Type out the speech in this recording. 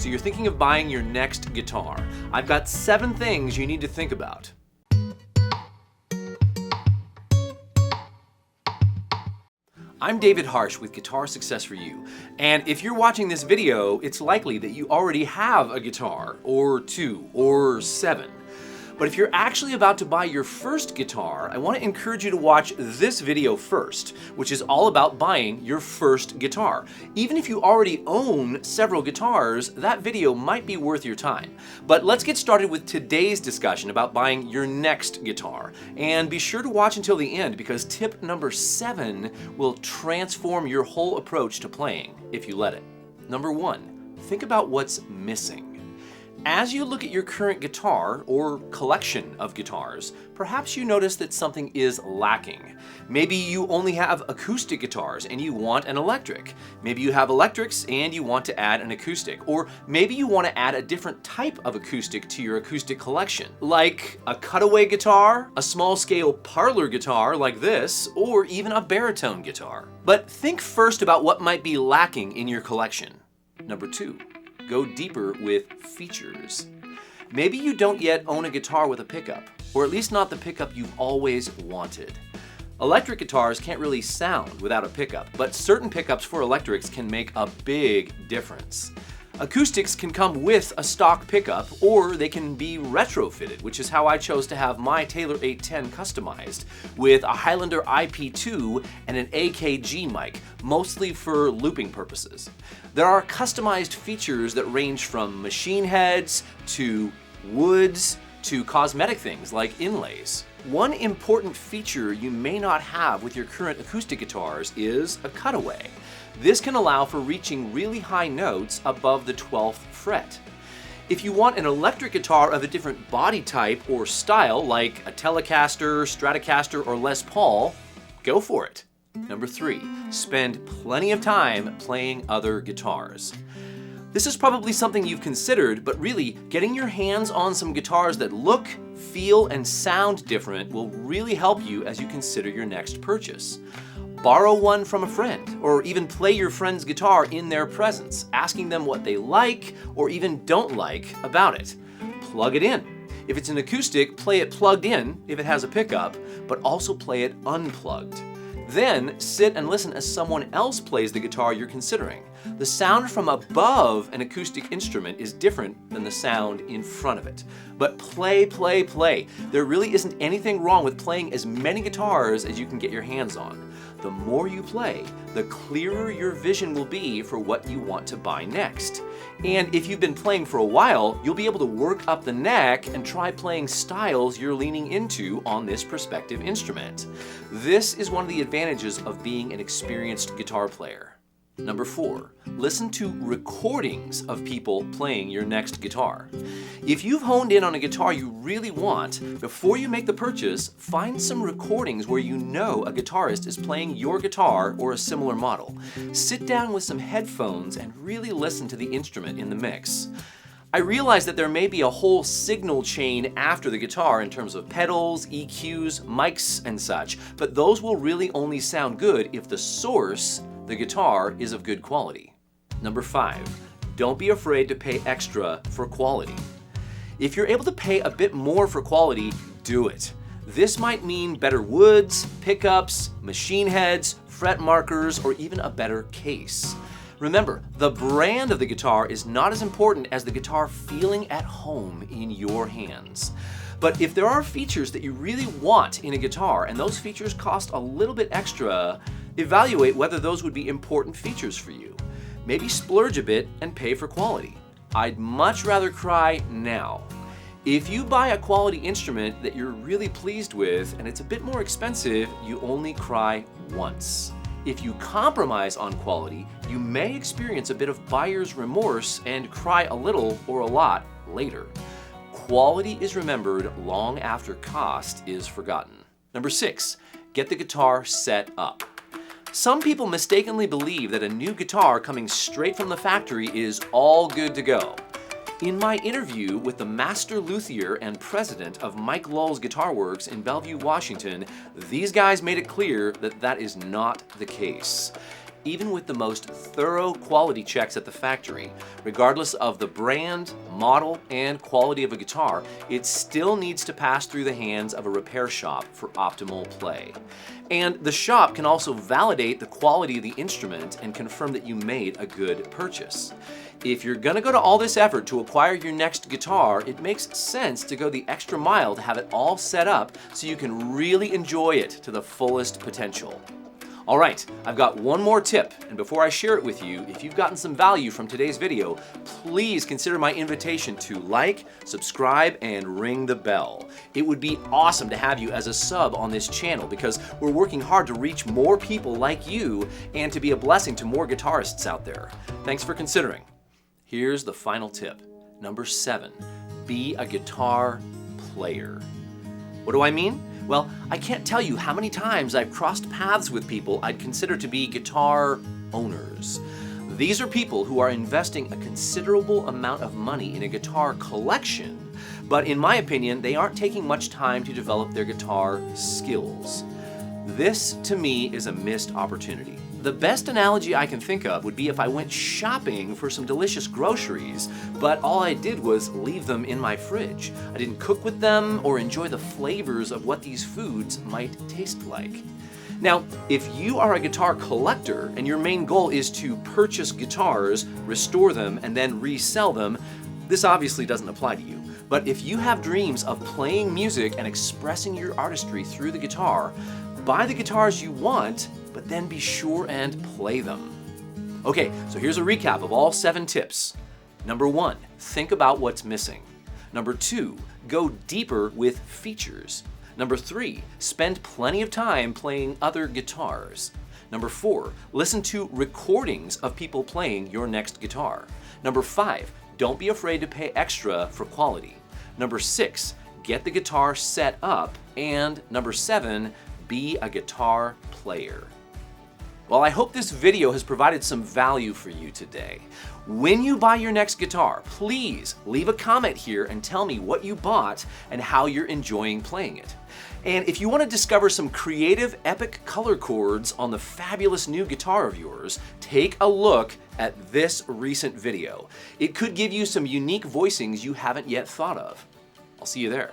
So you're thinking of buying your next guitar. I've got 7 things you need to think about. I'm David Harsh with Guitar Success for You, and if you're watching this video, it's likely that you already have a guitar, or 2, or 7. But if you're actually about to buy your first guitar, I want to encourage you to watch this video first, which is all about buying your first guitar. Even if you already own several guitars, that video might be worth your time. But let's get started with today's discussion about buying your next guitar. And be sure to watch until the end, because tip number 7 will transform your whole approach to playing, if you let it. Number 1, think about what's missing. As you look at your current guitar or collection of guitars, perhaps you notice that something is lacking. Maybe you only have acoustic guitars and you want an electric. Maybe you have electrics and you want to add an acoustic. Or maybe you want to add a different type of acoustic to your acoustic collection, like a cutaway guitar, a small scale parlor guitar like this, or even a baritone guitar. But think first about what might be lacking in your collection. Number 2. Go deeper with features. Maybe you don't yet own a guitar with a pickup, or at least not the pickup you've always wanted. Electric guitars can't really sound without a pickup, but certain pickups for electrics can make a big difference. Acoustics can come with a stock pickup, or they can be retrofitted, which is how I chose to have my Taylor 810 customized, with a Highlander IP2 and an AKG mic, mostly for looping purposes. There are customized features that range from machine heads to woods to cosmetic things like inlays. One important feature you may not have with your current acoustic guitars is a cutaway. This can allow for reaching really high notes above the 12th fret. If you want an electric guitar of a different body type or style, like a Telecaster, Stratocaster, or Les Paul, go for it. Number 3, spend plenty of time playing other guitars. This is probably something you've considered, but really, getting your hands on some guitars that look, feel, and sound different will really help you as you consider your next purchase. Borrow one from a friend, or even play your friend's guitar in their presence, asking them what they like or even don't like about it. Plug it in. If it's an acoustic, play it plugged in if it has a pickup, but also play it unplugged. Then sit and listen as someone else plays the guitar you're considering. The sound from above an acoustic instrument is different than the sound in front of it. But play, play, play. There really isn't anything wrong with playing as many guitars as you can get your hands on. The more you play, the clearer your vision will be for what you want to buy next. And if you've been playing for a while, you'll be able to work up the neck and try playing styles you're leaning into on this prospective instrument. This is one of the advantages of being an experienced guitar player. Number 4, listen to recordings of people playing your next guitar. If you've honed in on a guitar you really want, before you make the purchase, find some recordings where you know a guitarist is playing your guitar or a similar model. Sit down with some headphones and really listen to the instrument in the mix. I realize that there may be a whole signal chain after the guitar in terms of pedals, EQs, mics, and such, but those will really only sound good if the source, the guitar, is of good quality. Number 5, don't be afraid to pay extra for quality. If you're able to pay a bit more for quality, do it. This might mean better woods, pickups, machine heads, fret markers, or even a better case. Remember, the brand of the guitar is not as important as the guitar feeling at home in your hands. But if there are features that you really want in a guitar and those features cost a little bit extra, evaluate whether those would be important features for you. Maybe splurge a bit and pay for quality. I'd much rather cry now. If you buy a quality instrument that you're really pleased with and it's a bit more expensive, you only cry once. If you compromise on quality, you may experience a bit of buyer's remorse and cry a little or a lot later. Quality is remembered long after cost is forgotten. Number 6, get the guitar set up. Some people mistakenly believe that a new guitar coming straight from the factory is all good to go. In my interview with the master luthier and president of Mike Lull's Guitar Works in Bellevue, Washington, these guys made it clear that that is not the case. even with the most thorough quality checks at the factory, regardless of the brand, model, and quality of a guitar, it still needs to pass through the hands of a repair shop for optimal play. And the shop can also validate the quality of the instrument and confirm that you made a good purchase. If you're gonna go to all this effort to acquire your next guitar, it makes sense to go the extra mile to have it all set up so you can really enjoy it to the fullest potential. All right, I've got one more tip, and before I share it with you, if you've gotten some value from today's video, please consider my invitation to like, subscribe, and ring the bell. It would be awesome to have you as a sub on this channel because we're working hard to reach more people like you and to be a blessing to more guitarists out there. Thanks for considering. Here's the final tip. Number 7, be a guitar player. What do I mean? Well, I can't tell you how many times I've crossed paths with people I'd consider to be guitar owners. These are people who are investing a considerable amount of money in a guitar collection, but in my opinion, they aren't taking much time to develop their guitar skills. This, to me, is a missed opportunity. The best analogy I can think of would be if I went shopping for some delicious groceries, but all I did was leave them in my fridge. I didn't cook with them or enjoy the flavors of what these foods might taste like. Now, if you are a guitar collector and your main goal is to purchase guitars, restore them, and then resell them, this obviously doesn't apply to you. But if you have dreams of playing music and expressing your artistry through the guitar, buy the guitars you want, but then be sure and play them. Okay, so here's a recap of all 7 tips. Number 1, think about what's missing. Number 2, go deeper with features. Number 3, spend plenty of time playing other guitars. Number 4, listen to recordings of people playing your next guitar. Number 5, don't be afraid to pay extra for quality. Number 6, get the guitar set up. And number 7, be a guitar player. Well, I hope this video has provided some value for you today. When you buy your next guitar, please leave a comment here and tell me what you bought and how you're enjoying playing it. And if you want to discover some creative Epic Color Chords on the fabulous new guitar of yours, take a look at this recent video. It could give you some unique voicings you haven't yet thought of. I'll see you there.